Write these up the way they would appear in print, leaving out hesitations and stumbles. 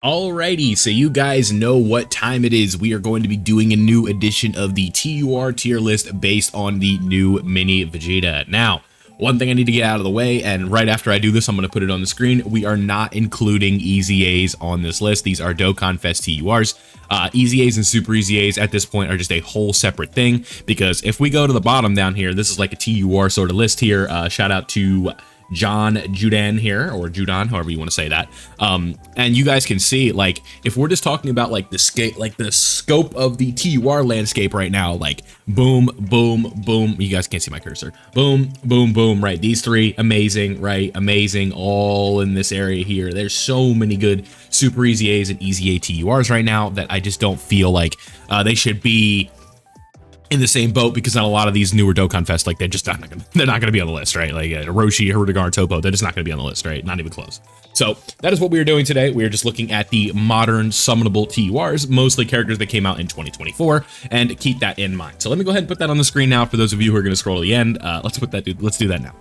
Alrighty, so you guys know what time it is. We are going to be doing a new edition of the TUR tier list based on the new mini Vegeta. Now, one thing I need to get out of the way, and right after I do this, I'm going to put it on the screen. We are not including Easy A's on this list. These are DOKKANFEST TURs. Easy A's and Super Easy A's at this point are just a whole separate thing, because if we go to the bottom down here, this is like a TUR sort of list here. Shout out to John Judan here, or Judan, however you want to say that. And you guys can see, like, if we're just talking about like the scope of the TUR landscape right now, like boom, boom, boom. You guys can't see my cursor. Boom, boom, boom. Right, these three, amazing, right? Amazing, all in this area here. There's so many good Super Easy A's and Easy A TURs right now that I just don't feel like they should be in the same boat, because on a lot of these newer Dokkan Fest, like they're not gonna be on the list, right? Like Roshi, Hirudegarn, Toppo, they're just not gonna be on the list, right? Not even close. So that is what we are doing today. We are just looking at the modern summonable TURs, mostly characters that came out in 2024, and keep that in mind. So let me go ahead and put that on the screen now for those of you who are gonna scroll to the end. Let's do that now.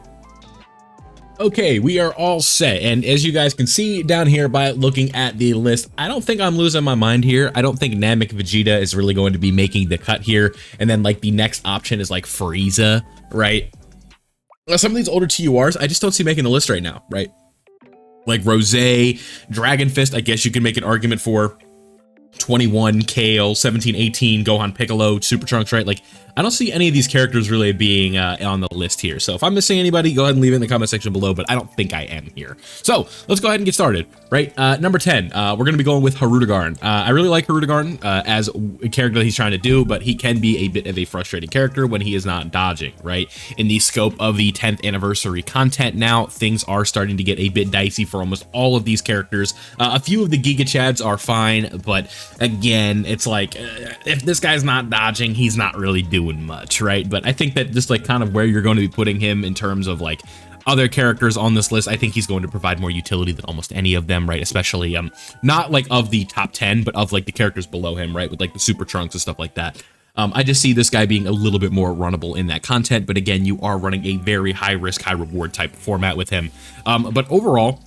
Okay, we are all set, and as you guys can see down here by looking at the list, I don't think I'm losing my mind here. I don't think Namek Vegeta is really going to be making the cut here, and then like the next option is like Frieza, right? Some of these older TURs, I just don't see making the list right now, right? Like Rose, Dragon Fist, I guess you can make an argument for. 21, Kale, 17, 18, Gohan, Piccolo, Super Trunks, right? Like, I don't see any of these characters really being on the list here. So if I'm missing anybody, go ahead and leave it in the comment section below, but I don't think I am here. So let's go ahead and get started, right? Number 10, we're going to be going with Hirudegarn. I really like Hirudegarn as a character that he's trying to do, but he can be a bit of a frustrating character when he is not dodging, right? In the scope of the 10th anniversary content now, things are starting to get a bit dicey for almost all of these characters. A few of the Giga Chads are fine, but again, it's like, if this guy's not dodging, he's not really doing much, right? But I think that just like kind of where you're going to be putting him in terms of like other characters on this list, I think he's going to provide more utility than almost any of them, right? Especially not like of the top 10, but of like the characters below him, right? With like the Super Trunks and stuff like that. I just see this guy being a little bit more runnable in that content, but again, you are running a very high risk, high reward type of format with him. But overall,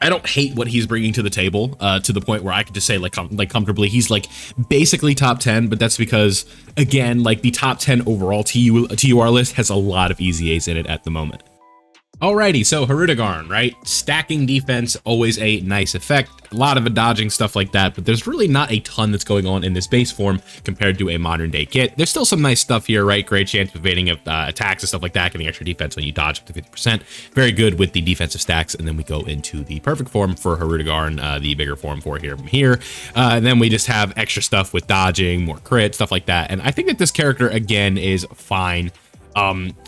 I don't hate what he's bringing to the table, to the point where I could just say like comfortably he's like basically top 10, but that's because again, like the top 10 overall TUR list has a lot of Easy A's in it at the moment. Alrighty, so Hirudegarn, right? Stacking defense, always a nice effect. A lot of dodging, stuff like that, but there's really not a ton that's going on in this base form compared to a modern day kit. There's still some nice stuff here, right? Great chance of evading attacks and stuff like that, getting extra defense when you dodge up to 50%. Very good with the defensive stacks, and then we go into the perfect form for Hirudegarn, the bigger form for here. And then we just have extra stuff with dodging, more crit, stuff like that. And I think that this character, again, is fine.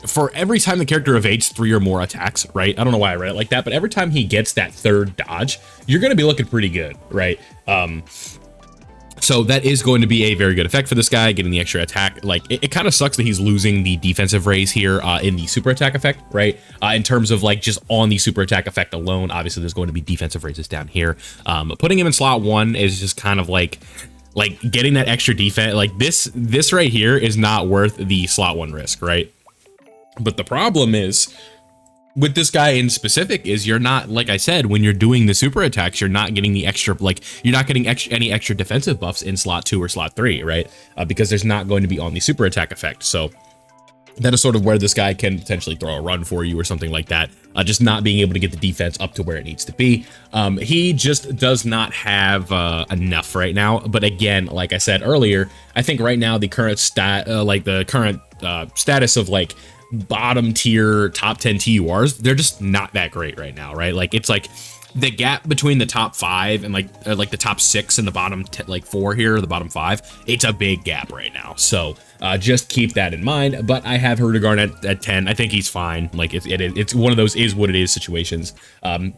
For every time the character evades 3 or more attacks, right? I don't know why I read it like that, but every time he gets that third dodge, you're going to be looking pretty good, right? So that is going to be a very good effect for this guy, getting the extra attack. Like, it kind of sucks that he's losing the defensive raise here in the super attack effect, right? In terms of like just on the super attack effect alone, obviously there's going to be defensive raises down here. But putting him in slot 1 is just kind of like getting that extra defense. Like this right here is not worth the slot 1 risk, right? But the problem is with this guy in specific is you're not, like I said, when you're doing the super attacks, you're not getting the extra, like you're not getting any extra defensive buffs in slot 2 or slot 3, right? Because there's not going to be on the super attack effect. So that is sort of where this guy can potentially throw a run for you or something like that. Just not being able to get the defense up to where it needs to be. He just does not have enough right now. But again, like I said earlier, I think right now the current status of like bottom tier top 10 TURs, they're just not that great right now, right? Like it's like the gap between the top 5 and like the top 6 and the bottom 4 here, the bottom 5, it's a big gap right now. So just keep that in mind. But I have Hirudegarn at 10. I think he's fine. Like it's one of those is what it is situations.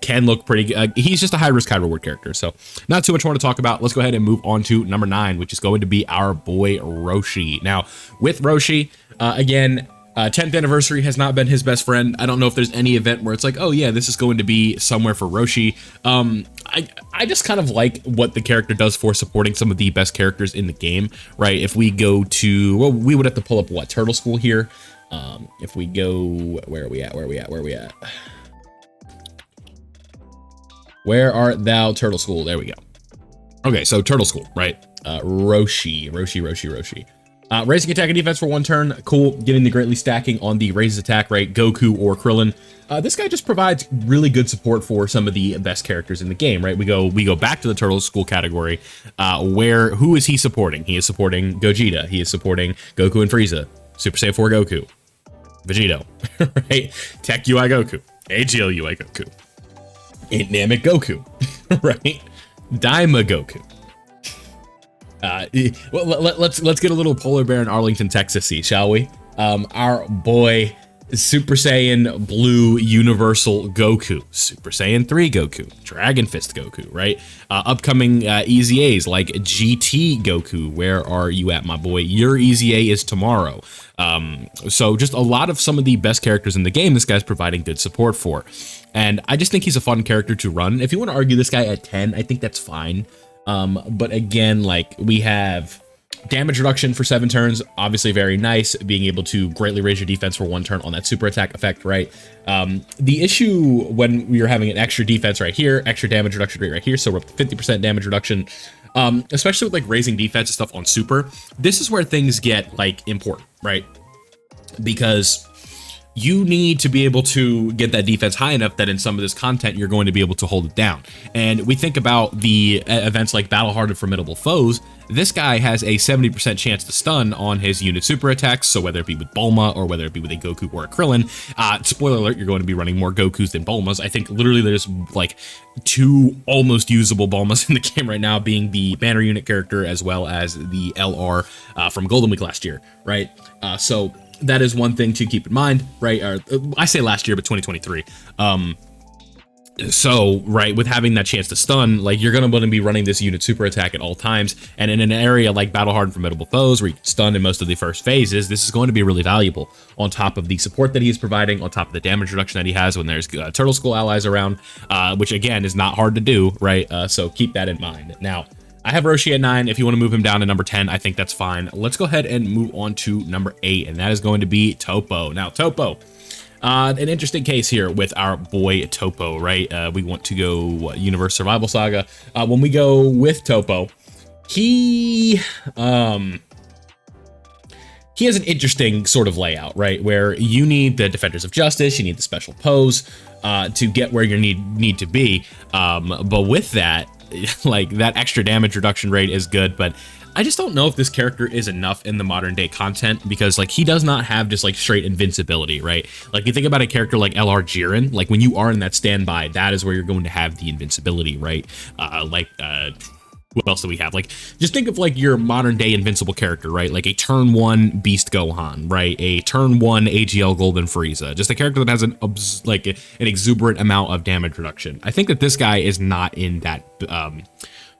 Can look pretty good. He's just a high risk, high reward character. So not too much more to talk about. Let's go ahead and move on to number 9, which is going to be our boy Roshi. Now with Roshi, again, 10th anniversary has not been his best friend. I don't know if there's any event where it's like, oh yeah, this is going to be somewhere for Roshi. I just kind of like what the character does for supporting some of the best characters in the game, right? If we go to, well, we would have to pull up what, Turtle School here. If we go, where are we at? Where art thou, Turtle School? There we go. Okay, so Turtle School, right? Roshi. Raising attack and defense for 1 turn, cool. Getting the greatly stacking on the raises attack, right? Goku or Krillin. This guy just provides really good support for some of the best characters in the game, right? We go back to the Turtle School category, where who is he supporting? He is supporting Gogeta. He is supporting Goku and Frieza. Super Saiyan 4 Goku. Vegeta, right? Tech UI Goku. AGL UI Goku. Dynamic Goku, right? Daima Goku. Well, let's get a little polar bear in Arlington, Texas-y, shall we? Our boy Super Saiyan Blue Universal Goku, Super Saiyan 3 Goku, Dragon Fist Goku, right? Upcoming EZAs like GT Goku. Where are you at, my boy? Your EZA is tomorrow. So just a lot of some of the best characters in the game this guy's providing good support for. And I just think he's a fun character to run. If you want to argue this guy at 10, I think that's fine. But again, like, we have damage reduction for 7 turns, obviously very nice, being able to greatly raise your defense for 1 turn on that super attack effect, right? The issue when we are having an extra defense right here, extra damage reduction rate right here, so we're up to 50% damage reduction, especially with like raising defense and stuff on super, this is where things get like important, right? Because you need to be able to get that defense high enough that in some of this content, you're going to be able to hold it down. And we think about the events like Battle-Hardened Formidable Foes. This guy has a 70% chance to stun on his unit super attacks. So whether it be with Bulma or whether it be with a Goku or a Krillin, spoiler alert, you're going to be running more Gokus than Bulmas. I think literally there's like 2 almost usable Bulmas in the game right now, being the banner unit character as well as the LR from Golden Week last year, right? So that is one thing to keep in mind, right? Or I say last year, but 2023. So, right, with having that chance to stun, like, you're going to be running this unit super attack at all times. And in an area like Battle-Hardened Formidable Foes, where you can stun in most of the first phases, this is going to be really valuable on top of the support that he's providing, on top of the damage reduction that he has when there's Turtle School allies around, which, again, is not hard to do, right? So keep that in mind. Now, I have Roshi at 9. If you want to move him down to number 10, I think that's fine. Let's go ahead and move on to number 8, and that is going to be Toppo. Now, Toppo, an interesting case here with our boy Toppo, right? We want to go Universe Survival Saga. When we go with Toppo, he has an interesting sort of layout, right? Where you need the Defenders of Justice, you need the special pose to get where you need to be. But with that, like, that extra damage reduction rate is good, but I just don't know if this character is enough in the modern day content, because like, he does not have just like straight invincibility, right? Like, you think about a character like LR Jiren, like when you are in that standby, that is where you're going to have the invincibility, right? What else do we have? Like, just think of like your modern day invincible character, right? Like a turn 1 Beast Gohan, right? A turn 1 AGL Golden Frieza, just a character that has an exuberant amount of damage reduction. I think that this guy is not in that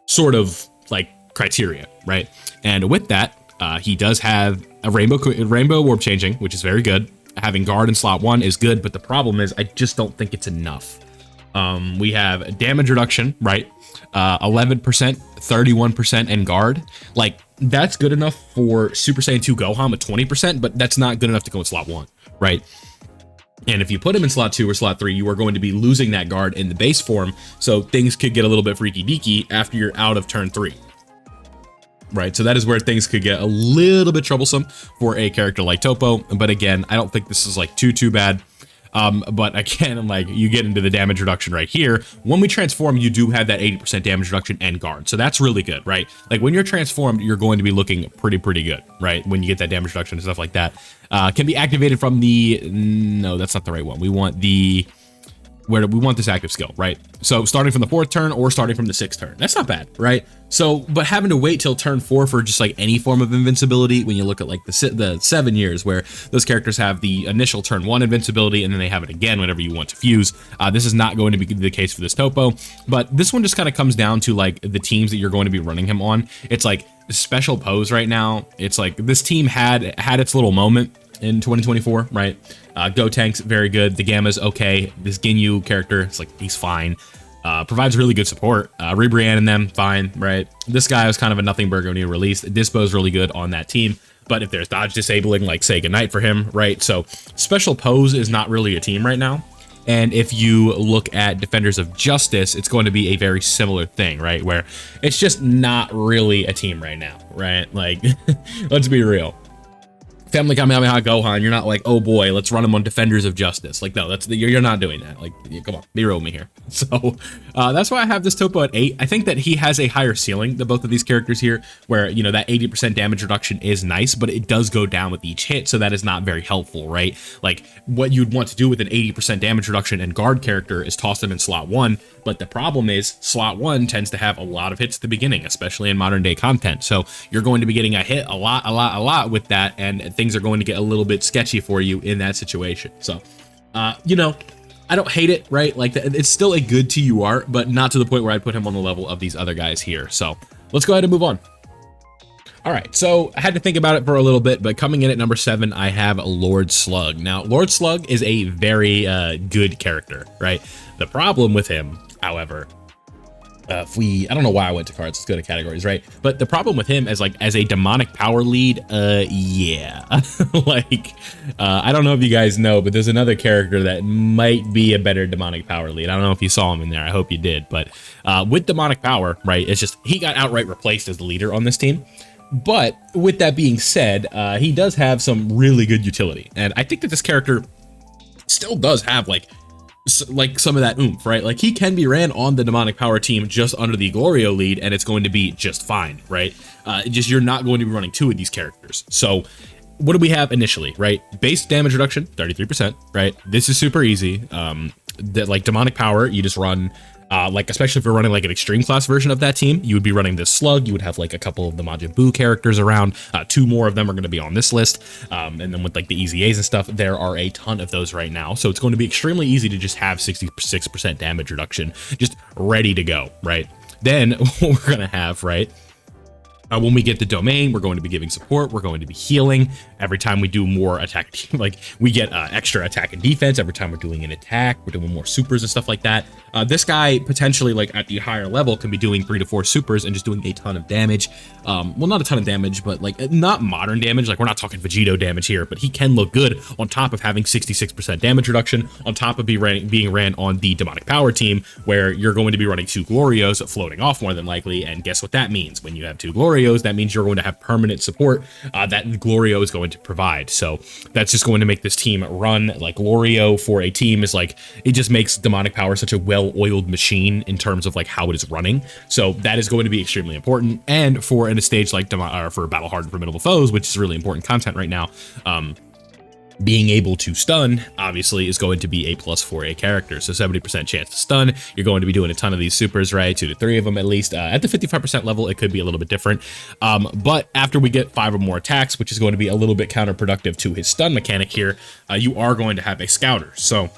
sort of like criteria, right? And with that, he does have a rainbow warp changing, which is very good. Having guard in slot 1 is good, but the problem is I just don't think it's enough. We have damage reduction, right? 11%, 31%, and guard. Like, that's good enough for Super Saiyan 2 Gohan with 20%, but that's not good enough to go in slot 1, right? And if you put him in slot 2 or slot 3, you are going to be losing that guard in the base form, so things could get a little bit freaky deaky after you're out of turn 3. Right, so that is where things could get a little bit troublesome for a character like Toppo. But again, I don't think this is like too bad. But again, like, you get into the damage reduction right here. When we transform, you do have that 80% damage reduction and guard. So that's really good, right? Like, when you're transformed, you're going to be looking pretty good, right? When you get that damage reduction and stuff like that. Can be activated from the, no, that's not the right one. We want the, where we want this active skill, right? So starting from the 4th turn or starting from the 6th turn. That's not bad, right? So, but having to wait till turn 4 for just like any form of invincibility, when you look at like the 7 years where those characters have the initial turn 1 invincibility and then they have it again whenever you want to fuse, this is not going to be the case for this Toppo. But this one just kind of comes down to like the teams that you're going to be running him on. It's like special pose right now. It's like this team had its little moment in 2024, right? Gotenks, very good. The Gamma's okay. This Ginyu character, it's like, he's fine. Provides really good support. Ribrianne and them, fine, right? This guy was kind of a nothing burger when he released. Dispo's really good on that team. But if there's dodge disabling, like, say goodnight for him, right? So special pose is not really a team right now. And if you look at Defenders of Justice, it's going to be a very similar thing, right? Where it's just not really a team right now, right? Like, let's be real. Family Kamehameha Gohan, you're not like, oh boy, let's run him on Defenders of Justice. Like, no, you're not doing that. Like, come on, be real with me here. So that's why I have this Toppo at 8. I think that he has a higher ceiling than both of these characters here, where, you know, that 80% damage reduction is nice, but it does go down with each hit, so that is not very helpful, right? Like, what you'd want to do with an 80% damage reduction and guard character is toss them in slot 1, but the problem is slot 1 tends to have a lot of hits at the beginning, especially in modern day content. So you're going to be getting a hit a lot with that, and things are going to get a little bit sketchy for you in that situation. So, you know, I don't hate it, right? Like, it's still a good TUR, but not to the point where I'd put him on the level of these other guys here. So let's go ahead and move on. All right, so I had to think about it for a little bit, but coming in at number 7, I have Lord Slug. Now, Lord Slug is a very good character, right? The problem with him, however, I don't know why I went to cards, let's go to categories, right? But the problem with him is, like, as a demonic power lead, yeah. Like, I don't know if you guys know, but there's another character that might be a better demonic power lead. I don't know if you saw him in there, I hope you did, but with demonic power, right, it's just, he got outright replaced as the leader on this team. But with that being said, he does have some really good utility, and I think that this character still does have like some of that oomph, right? Like, he can be ran on the demonic power team just under the Glorio lead, and it's going to be just fine, right? Just, you're not going to be running 2 of these characters. So what do we have initially, right? Base damage reduction, 33%, right? This is super easy. That, like, demonic power, you just run, like, especially if you're running like an extreme class version of that team, you would be running this Slug. You would have like a couple of the Majin Buu characters around. 2 more of them are going to be on this list. And then with like the Easy A's and stuff, there are a ton of those right now. So it's going to be extremely easy to just have 66% damage reduction just ready to go, right? Then what we're going to have, right? When we get the domain, we're going to be giving support. We're going to be healing. Every time we do more attack, like, we get extra attack and defense. Every time we're doing an attack, we're doing more supers and stuff like that. This guy potentially, like, at the higher level can be doing 3 to 4 supers and just doing a ton of damage. Well, not a ton of damage, but like not modern damage. Like, we're not talking Vegeta damage here, but he can look good on top of having 66% damage reduction, on top of being ran on the demonic power team, where you're going to be running 2 Glorios floating off more than likely. And guess what that means? When you have 2 Glorios, that means you're going to have permanent support that Glorio is going to provide. So that's just going to make this team run. Like, Glorio for a team is like, it just makes demonic power such a well-oiled machine in terms of like how it is running. So that is going to be extremely important. And for in a stage like for Battle Hard and Formidable Foes, which is really important content right now, being able to stun obviously is going to be a plus for a character. So 70% chance to stun. You're going to be doing a ton of these supers, right? 2 to 3 of them at least. At the 55% level, it could be a little bit different. But after we get 5 or more attacks, which is going to be a little bit counterproductive to his stun mechanic here, you are going to have a scouter. So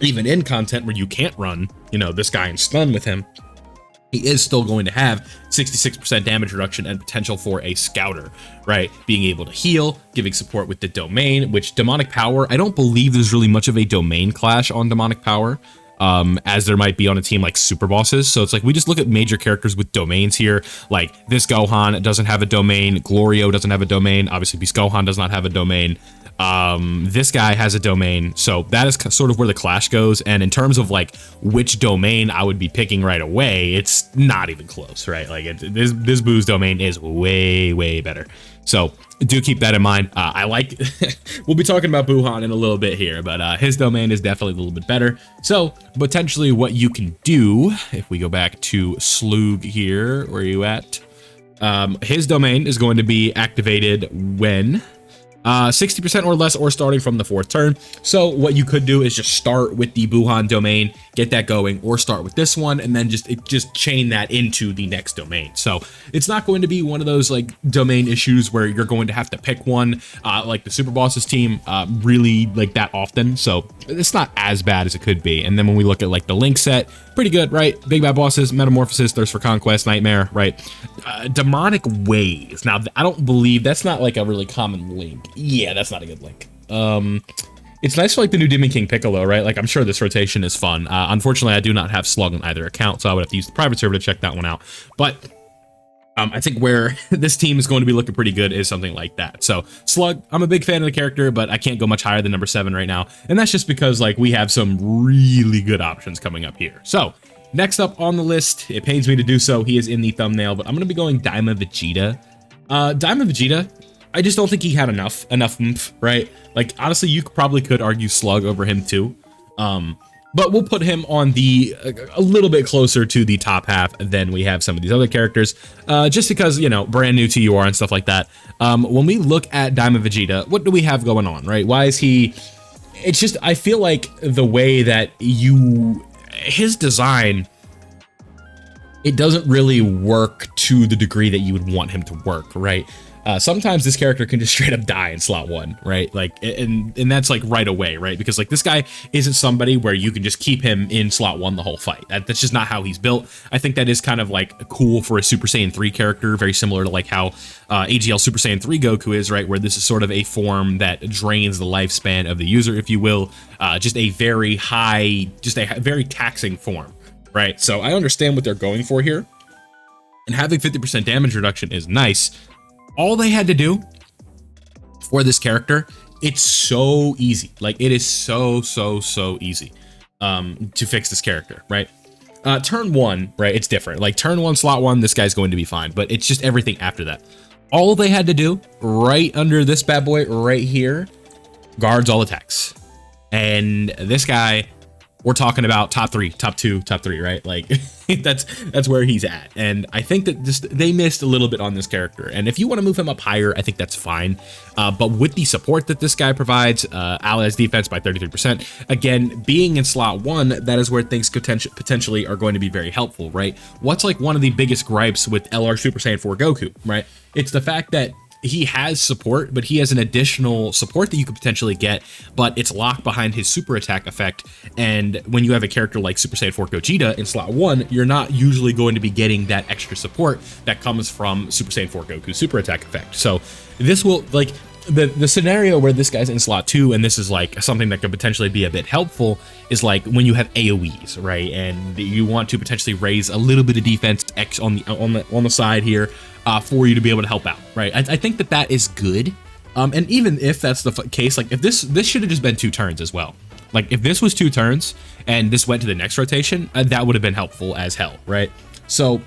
even in content where you can't run, you know, this guy and stun with him, he is still going to have 66% damage reduction and potential for a scouter, right? Being able to heal, giving support with the domain, which demonic power, I don't believe there's really much of a domain clash on demonic power, as there might be on a team like super bosses. So it's like, we just look at major characters with domains here. Like, this Gohan doesn't have a domain. Glorio doesn't have a domain. Obviously, Beast Gohan does not have a domain. This guy has a domain, so that is sort of where the clash goes. And in terms of like which domain I would be picking right away, it's not even close, right? Like, this Buu's domain is way better. So do keep that in mind. I like, we'll be talking about Buuhan in a little bit here, but his domain is definitely a little bit better. So potentially what you can do, if we go back to Slug here, where are you at? His domain is going to be activated when 60% or less, or starting from the 4th turn. So what you could do is just start with the Buuhan domain, get that going, or start with this one, and then just chain that into the next domain. So it's not going to be one of those like domain issues where you're going to have to pick one like the Super Bosses team really like that often. So it's not as bad as it could be. And then when we look at like the Link set, pretty good, right? Big Bad Bosses, Metamorphosis, Thirst for Conquest, Nightmare, right? Demonic Waves. Now, I don't believe that's not like a really common link. Yeah, that's not a good link. It's nice for like the new Demon King Piccolo, right? Like, I'm sure this rotation is fun. Unfortunately, I do not have Slug on either account, so I would have to use the private server to check that one out. But I think where this team is going to be looking pretty good is something like that. So Slug, I'm a big fan of the character, but I can't go much higher than number 7 right now. And that's just because like we have some really good options coming up here. So next up on the list, it pains me to do so, he is in the thumbnail, but I'm going to be going Diamond Vegeta. Diamond Vegeta, I just don't think he had enough oomph, right? Like honestly, you probably could argue Slug over him too. But we'll put him on the a little bit closer to the top half than we have some of these other characters, just because, you know, brand new TUR and stuff like that. When we look at Diamond Vegeta, what do we have going on, right? Why is he? It's just, I feel like the way that his design, it doesn't really work to the degree that you would want him to work, right? Sometimes this character can just straight up die in slot 1, right? Like, and that's like right away, right? Because like this guy isn't somebody where you can just keep him in slot 1 the whole fight. That's just not how he's built. I think that is kind of like cool for a Super Saiyan 3 character, very similar to like how AGL Super Saiyan 3 Goku is, right? Where this is sort of a form that drains the lifespan of the user, if you will. Just a very high, just a very taxing form, right? So I understand what they're going for here. And having 50% damage reduction is nice. All they had to do for this character, it's so easy. Like it is so easy to fix this character, right? Turn 1, right? It's different. Like turn 1, slot 1, this guy's going to be fine, but it's just everything after that. All they had to do right under this bad boy right here, guards all attacks. And this guy, we're talking about top 3, top 2, top 3, right? Like that's where he's at. And I think that they missed a little bit on this character. And if you want to move him up higher, I think that's fine. But with the support that this guy provides, allies defense by 33%, again, being in slot 1, that is where things potentially are going to be very helpful, right? What's like one of the biggest gripes with LR Super Saiyan 4 Goku, right? It's the fact that he has support, but he has an additional support that you could potentially get, but it's locked behind his super attack effect. And when you have a character like Super Saiyan 4 Gogeta in slot 1, you're not usually going to be getting that extra support that comes from Super Saiyan 4 Goku's super attack effect. So this will, like, the scenario where this guy's in slot 2, and this is like something that could potentially be a bit helpful, is like when you have AoEs, right? And you want to potentially raise a little bit of defense X on the side here, for you to be able to help out, right? I think that is good. And even if that's the case, like if this should have just been 2 turns as well. Like if this was 2 turns and this went to the next rotation, that would have been helpful as hell, right? So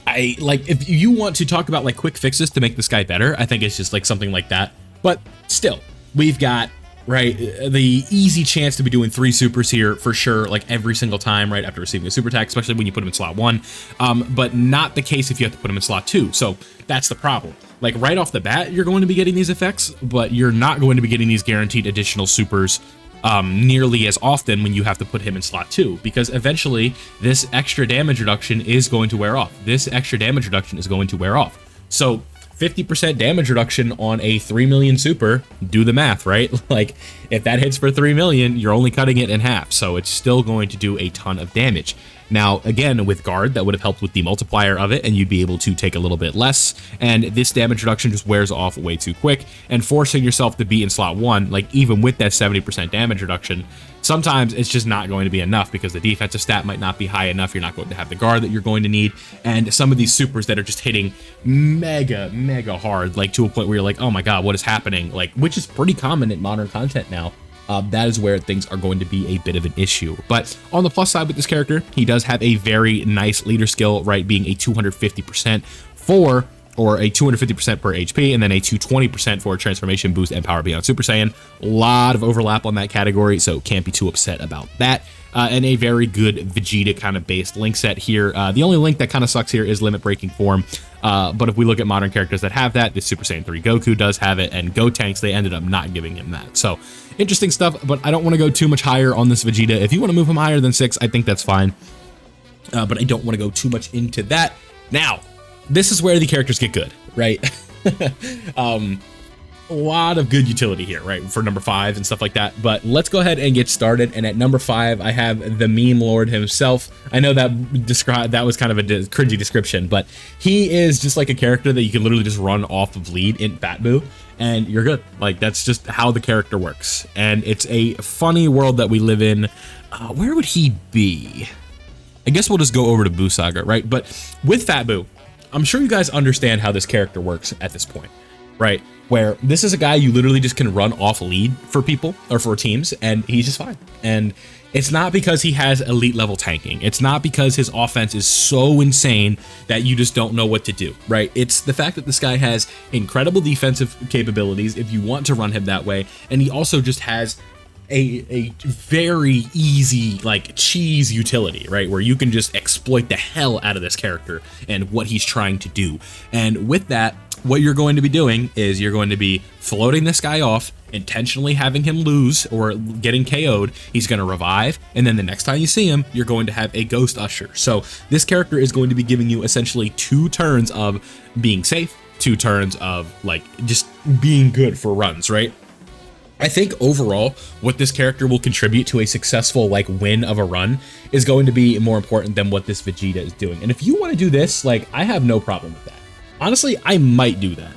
I like, if you want to talk about like quick fixes to make this guy better, I think it's just like something like that. But still, we've got, right, the easy chance to be doing 3 supers here for sure, like every single time, right, after receiving a super attack, especially when you put him in slot 1, but not the case if you have to put him in slot 2. So that's the problem. Like right off the bat, you're going to be getting these effects, but you're not going to be getting these guaranteed additional supers nearly as often when you have to put him in slot 2, because eventually this extra damage reduction is going to wear off. So 50% damage reduction on a 3 million super, do the math, right? Like if that hits for 3 million, you're only cutting it in half. So it's still going to do a ton of damage. Now, again, with guard, that would have helped with the multiplier of it, and you'd be able to take a little bit less. And this damage reduction just wears off way too quick, and forcing yourself to be in slot 1, like even with that 70% damage reduction, sometimes it's just not going to be enough because the defensive stat might not be high enough. You're not going to have the guard that you're going to need. And some of these supers that are just hitting mega hard, like to a point where you're like, oh my God, what is happening? Like, which is pretty common in modern content now. That is where things are going to be a bit of an issue. But on the plus side with this character, he does have a very nice leader skill, right? Being a 250% or a 250% per HP, and then a 220% for transformation boost and power beyond Super Saiyan. A lot of overlap on that category, so can't be too upset about that. And a very good Vegeta kind of based link set here. The only link that kind of sucks here is limit breaking form. But if we look at modern characters that have that, the Super Saiyan 3 Goku does have it, and Gotenks, they ended up not giving him that. So interesting stuff, but I don't want to go too much higher on this Vegeta. If you want to move him higher than 6, I think that's fine. But I don't want to go too much into that. Now, this is where the characters get good, right? A lot of good utility here, right, for number 5 and stuff like that. But let's go ahead and get started. And at number 5, I have the meme lord himself. I know that was kind of a cringy description, but he is just like a character that you can literally just run off of lead in Fat Boo, and you're good. Like that's just how the character works. And it's a funny world that we live in. Where would he be? I guess we'll just go over to Boo Saga, right? But with Fat Boo, I'm sure you guys understand how this character works at this point, right? Where this is a guy you literally just can run off lead for people or for teams, and he's just fine. And it's not because he has elite level tanking. It's not because his offense is so insane that you just don't know what to do, right? It's the fact that this guy has incredible defensive capabilities if you want to run him that way, and he also just has a very easy like cheese utility, right, where you can just exploit the hell out of this character and what he's trying to do. And with that, what you're going to be doing is you're going to be floating this guy off, intentionally having him lose or getting KO'd. He's going to revive, and then the next time you see him, you're going to have a Ghost Usher. So this character is going to be giving you essentially 2 turns of being safe, 2 turns of like just being good for runs, right? I think overall, what this character will contribute to a successful like win of a run is going to be more important than what this Vegeta is doing. And if you want to do this, like, I have no problem with that. Honestly, I might do that.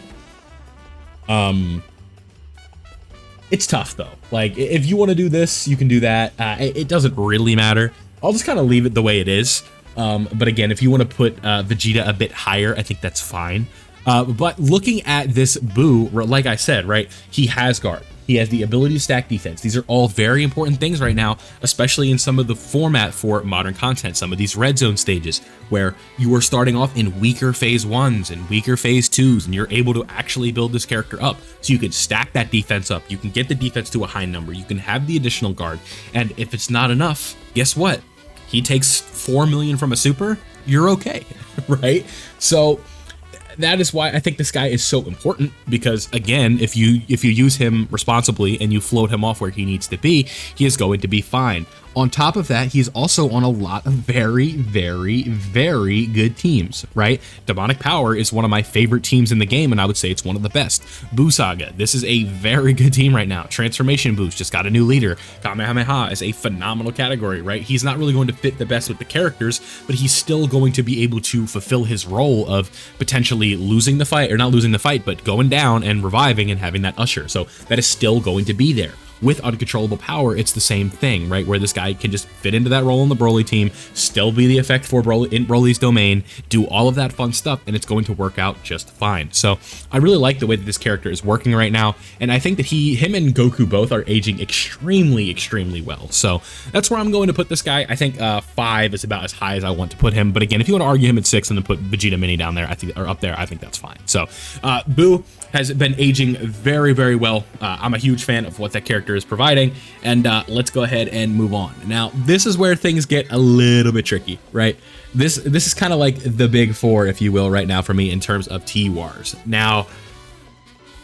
It's tough though. Like, if you want to do this, you can do that. It doesn't really matter. I'll just kind of leave it the way it is. But again, if you want to put Vegeta a bit higher, I think that's fine. But looking at this Buu, like I said, right, he has guard. He has the ability to stack defense. These are all very important things right now, especially in some of the format for modern content, some of these red zone stages where you are starting off in weaker phase 1s and weaker phase 2s, and you're able to actually build this character up. So you can stack that defense up. You can get the defense to a high number. You can have the additional guard. And if it's not enough, guess what? He takes 4 million from a super, you're okay, right? So that is why I think this guy is so important, because again, if you use him responsibly and you float him off where he needs to be, he is going to be fine. On top of that, he's also on a lot of very, very, very good teams, right? Demonic Power is one of my favorite teams in the game, and I would say it's one of the best. Buu Saga, this is a very good team right now. Transformation Boost just got a new leader. Kamehameha is a phenomenal category, right? He's not really going to fit the best with the characters, but he's still going to be able to fulfill his role of potentially losing the fight, or not losing the fight, but going down and reviving and having that Usher. So that is still going to be there. With Uncontrollable Power, it's the same thing, right? Where this guy can just fit into that role in the Broly team, still be the effect for Broly in Broly's domain, do all of that fun stuff, and it's going to work out just fine. So I really like the way that this character is working right now, and I think that him and Goku both are aging extremely, extremely well. So that's where I'm going to put this guy. I think 5 is about as high as I want to put him, but again, if you want to argue him at 6 and then put Vegeta Mini down there, I think, or up there, I think that's fine. So Buu has been aging very, very well. I'm a huge fan of what that character is providing, and let's go ahead and move on. Now, this is where things get a little bit tricky, right? This is kind of like the big 4, if you will, right now for me in terms of TURs. Now,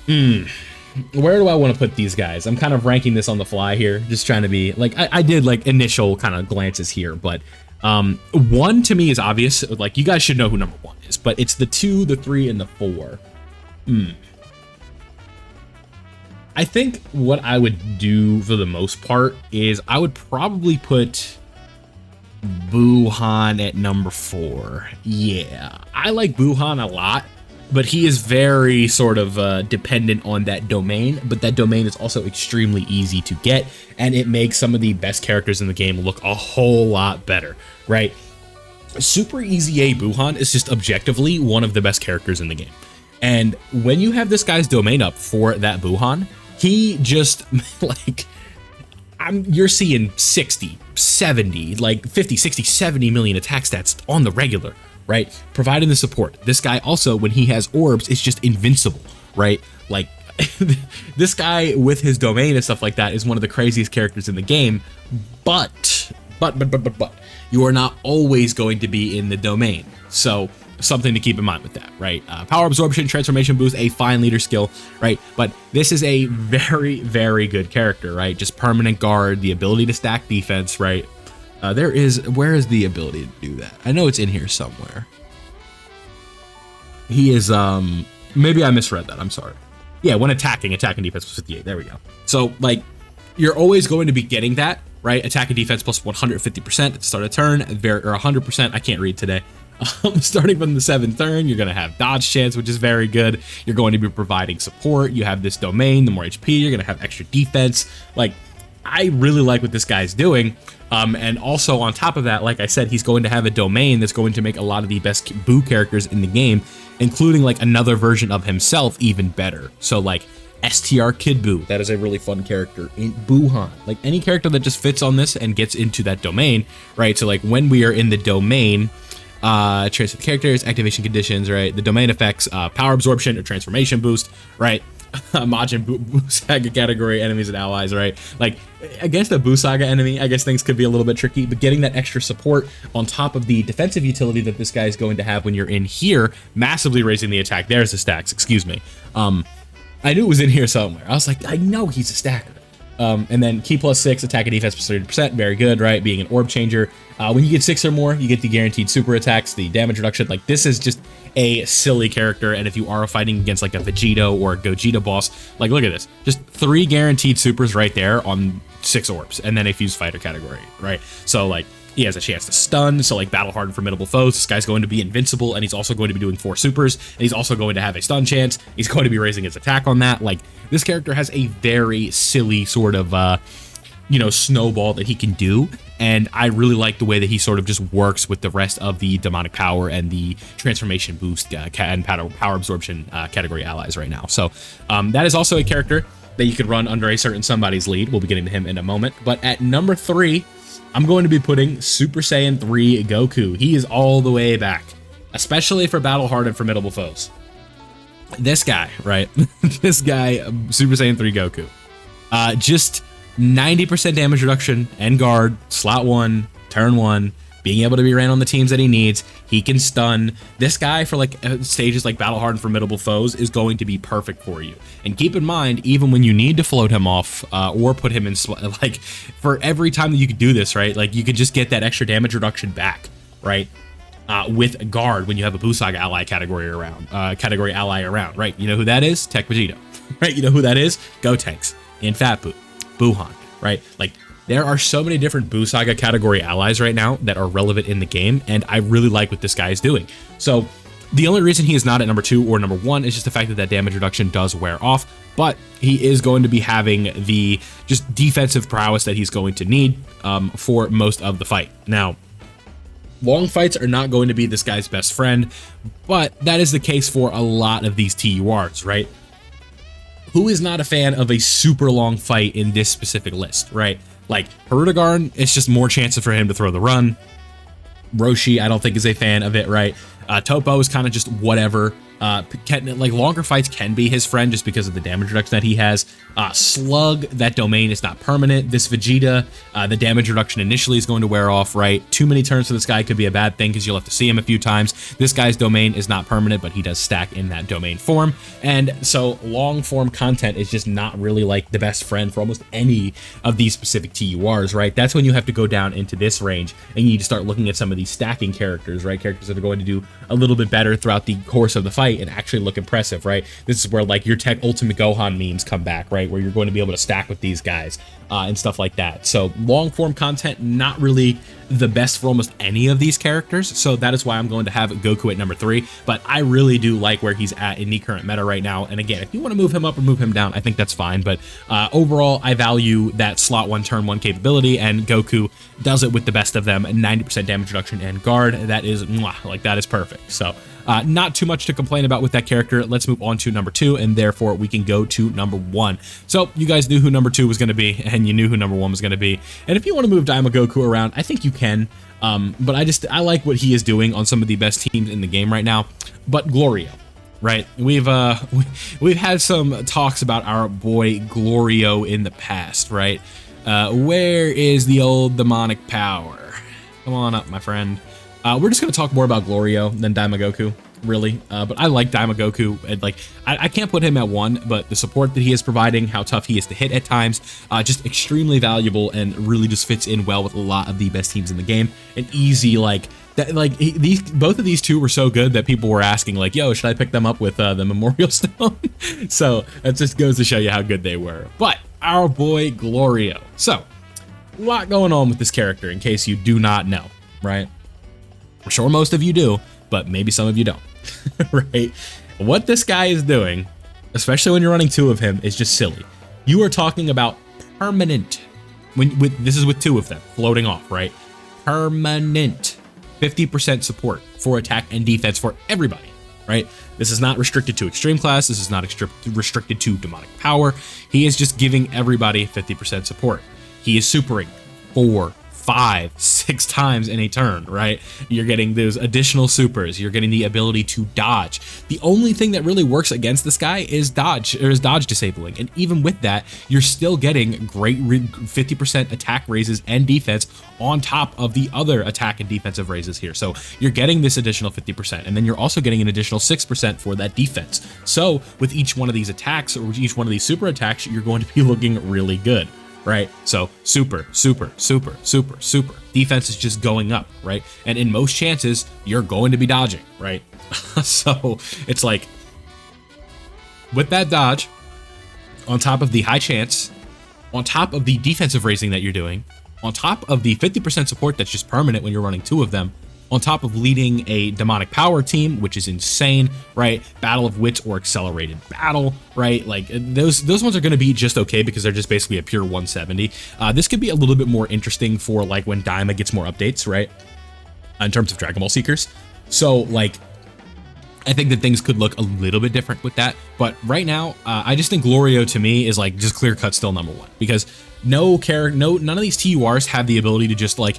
where do I want to put these guys? I'm kind of ranking this on the fly here, just trying to be like, I did like initial kind of glances here, but 1 to me is obvious. Like, you guys should know who number 1 is, but it's the 2, the 3, and the 4. I think what I would do for the most part is I would probably put Buuhan at number 4. Yeah, I like Buuhan a lot, but he is very sort of dependent on that domain, but that domain is also extremely easy to get, and it makes some of the best characters in the game look a whole lot better, right? Super Easy A Buuhan is just objectively one of the best characters in the game. And when you have this guy's domain up for that Buuhan, he just like, you're seeing 60, 70, like 50, 60, 70 million attack stats on the regular, right? Providing the support. This guy also, when he has orbs, is just invincible, right? Like, this guy with his domain and stuff like that is one of the craziest characters in the game, but you are not always going to be in the domain. So something to keep in mind with that, right? Power Absorption, Transformation Boost, a fine leader skill, right? But this is a very, very good character, right? Just permanent guard, the ability to stack defense, right? Where is the ability to do that? I know it's in here somewhere. He is, maybe I misread that, I'm sorry. Yeah, when attacking defense plus 58, there we go. So, like, you're always going to be getting that, right? Attack and defense plus 150% at the start of turn, or 100%, I can't read today. Starting from the 7th turn, you're going to have dodge chance, which is very good. You're going to be providing support. You have this domain, the more HP, you're going to have extra defense. Like, I really like what this guy's doing. And also on top of that, like I said, he's going to have a domain that's going to make a lot of the best Buu characters in the game, including like another version of himself, even better. So like STR Kid Buu, that is a really fun character in Buuhan. Like any character that just fits on this and gets into that domain, right? So like when we are in the domain, transfer the characters, activation conditions, right? The domain effects, power absorption or transformation boost, right? Majin Buu Saga category enemies and allies, right? Like against a Buu Saga enemy, I guess things could be a little bit tricky, but getting that extra support on top of the defensive utility that this guy is going to have when you're in here, massively raising the attack. There's the stacks, excuse me. I knew it was in here somewhere. I was like, I know he's a stacker. And then key +6, attack and defense +30%, very good, right? Being an orb changer. When you get 6 or more, you get the guaranteed super attacks, the damage reduction. Like this is just a silly character, and if you are fighting against like a Vegeta or a Gogeta boss, like look at this, just 3 guaranteed supers right there on 6 orbs, and then a fused fighter category, right? So like he has a chance to stun, so like battle hardened formidable foes. This guy's going to be invincible, and he's also going to be doing 4 supers, and he's also going to have a stun chance. He's going to be raising his attack on that. Like this character has a very silly sort of snowball that he can do, and I really like the way that he sort of just works with the rest of the demonic power and the transformation boost and power absorption category allies right now. So that is also a character that you could run under a certain somebody's lead. We'll be getting to him in a moment. But at number 3, I'm going to be putting Super Saiyan 3 Goku. He is all the way back, especially for battle hardened formidable foes. This guy, right? This guy, Super Saiyan 3 Goku. Just 90% damage reduction and guard, slot 1, turn 1, being able to be ran on the teams that he needs. He can stun. This guy for like stages like battle hardened formidable foes is going to be perfect for you. And keep in mind, even when you need to float him off or put him in, like for every time that you could do this, right? Like you could just get that extra damage reduction back, right? With guard when you have a Buu Saga ally category ally around, right? You know who that is? Tech Vegeta, right? You know who that is? Gotenks and Fat Buu. Buuhan, right? Like there are so many different Buu Saga category allies right now that are relevant in the game, and I really like what this guy is doing. So the only reason he is not at number 2 or number 1 is just the fact that that damage reduction does wear off, but he is going to be having the just defensive prowess that he's going to need for most of the fight. Now, long fights are not going to be this guy's best friend, but that is the case for a lot of these TURs, right? Who is not a fan of a super long fight in this specific list, right? Like Hirudegarn, it's just more chances for him to throw the run. Roshi, I don't think is a fan of it, right? Toppo is kind of just whatever. Like longer fights can be his friend just because of the damage reduction that he has. Slug, that domain is not permanent. This Vegeta, the damage reduction initially is going to wear off, right? Too many turns for this guy could be a bad thing because you'll have to see him a few times. This guy's domain is not permanent, but he does stack in that domain form. And so long form content is just not really like the best friend for almost any of these specific TURs, right? That's when you have to go down into this range and you need to start looking at some of these stacking characters, right? Characters that are going to do a little bit better throughout the course of the fight and actually look impressive, right? This is where like your Tech Ultimate Gohan memes come back, right? Where you're going to be able to stack with these guys and stuff like that. So long form content, not really the best for almost any of these characters. So that is why I'm going to have Goku at number 3. But I really do like where he's at in the current meta right now. And again, if you want to move him up or move him down, I think that's fine. But overall, I value that slot 1, turn 1 capability, and Goku does it with the best of them. 90% damage reduction and guard. That is, like that is perfect. So not too much to complain about with that character. Let's move on to number 2, and therefore we can go to number 1. So you guys knew who number 2 was going to be, and you knew who number 1 was going to be. And if you want to move Daima Goku around, I think you can. But I like what he is doing on some of the best teams in the game right now. But Glorio, right? We've had some talks about our boy Glorio in the past, right? Where is the old demonic power? Come on up, my friend. We're just going to talk more about Glorio than Daima Goku, really. But I like Daima Goku. And like, I can't put him at 1, but the support that he is providing, how tough he is to hit at times, just extremely valuable and really just fits in well with a lot of the best teams in the game. And easy, like, that, like both of these two were so good that people were asking, like, yo, should I pick them up with the Memorial Stone? So that just goes to show you how good they were. But our boy Glorio. So, a lot going on with this character in case you do not know, right? I'm sure most of you do, but maybe some of you don't, right? What this guy is doing, especially when you're running 2 of him, is just silly. You are talking about permanent This is with 2 of them floating off, right? Permanent 50% support for attack and defense for everybody, right? This is not restricted to extreme class. This is not restricted to demonic power. He is just giving everybody 50% support. He is supering 4, 5, 6 times in a turn, right? You're getting those additional supers. You're getting the ability to dodge. The only thing that really works against this guy is dodge disabling. And even with that, you're still getting great 50% attack raises and defense on top of the other attack and defensive raises here. So you're getting this additional 50%, and then you're also getting an additional 6% for that defense. So with each one of these attacks, or each one of these super attacks, you're going to be looking really good. Right? So super. Defense is just going up, right? And in most chances, you're going to be dodging, right? So it's like, with that dodge, on top of the high chance, on top of the defensive raising that you're doing, on top of the 50% support that's just permanent when you're running 2 of them, on top of leading a demonic power team, which is insane, right? Battle of Wits or accelerated battle, right? Like those ones are going to be just okay because they're just basically a pure 170. This could be a little bit more interesting for like when Daima gets more updates, right? In terms of Dragon Ball Seekers. So like, I think that things could look a little bit different with that. But right now, I just think Glorio to me is like just clear cut still number 1, because none of these TURs have the ability to just like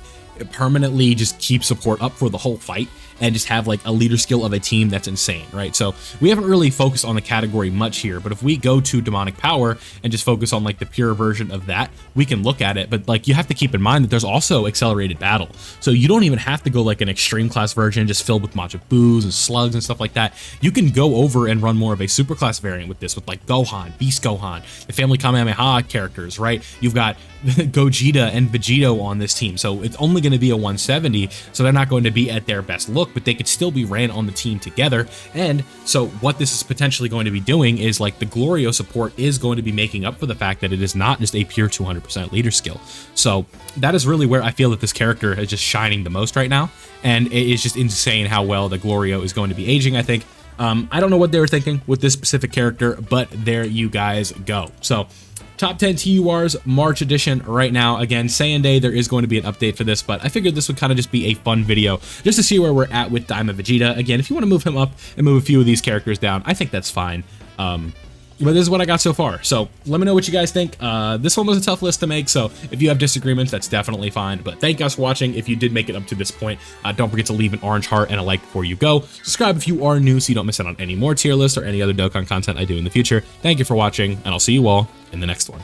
permanently just keep support up for the whole fight and just have like a leader skill of a team that's insane, right? So we haven't really focused on the category much here, but if we go to demonic power and just focus on like the pure version of that, we can look at it. But like, you have to keep in mind that there's also accelerated battle. So you don't even have to go like an extreme class version just filled with Majin Boos and slugs and stuff like that. You can go over and run more of a super class variant with this, with like Gohan, Beast Gohan, the family Kamehameha characters, right? You've got Gogeta and Vegeta on this team. So it's only going to be a 170. So they're not going to be at their best look, but they could still be ran on the team together. And so what this is potentially going to be doing is like the Glorio support is going to be making up for the fact that it is not just a pure 200% leader skill. So that is really where I feel that this character is just shining the most right now. And it is just insane how well the Glorio is going to be aging, I think. I don't know what they were thinking with this specific character, but there you guys go. So Top 10 TURs March edition right now. Again, Saiyan Day, there is going to be an update for this, but I figured this would kind of just be a fun video just to see where we're at with Daima Vegeta. Again, if you want to move him up and move a few of these characters down, I think that's fine. But this is what I got so far. So let me know what you guys think. This one was a tough list to make, so if you have disagreements, that's definitely fine. But thank you guys for watching. If you did make it up to this point, don't forget to leave an orange heart and a like before you go. Subscribe if you are new so you don't miss out on any more tier lists or any other Dokkan content I do in the future. Thank you for watching, and I'll see you all in the next one.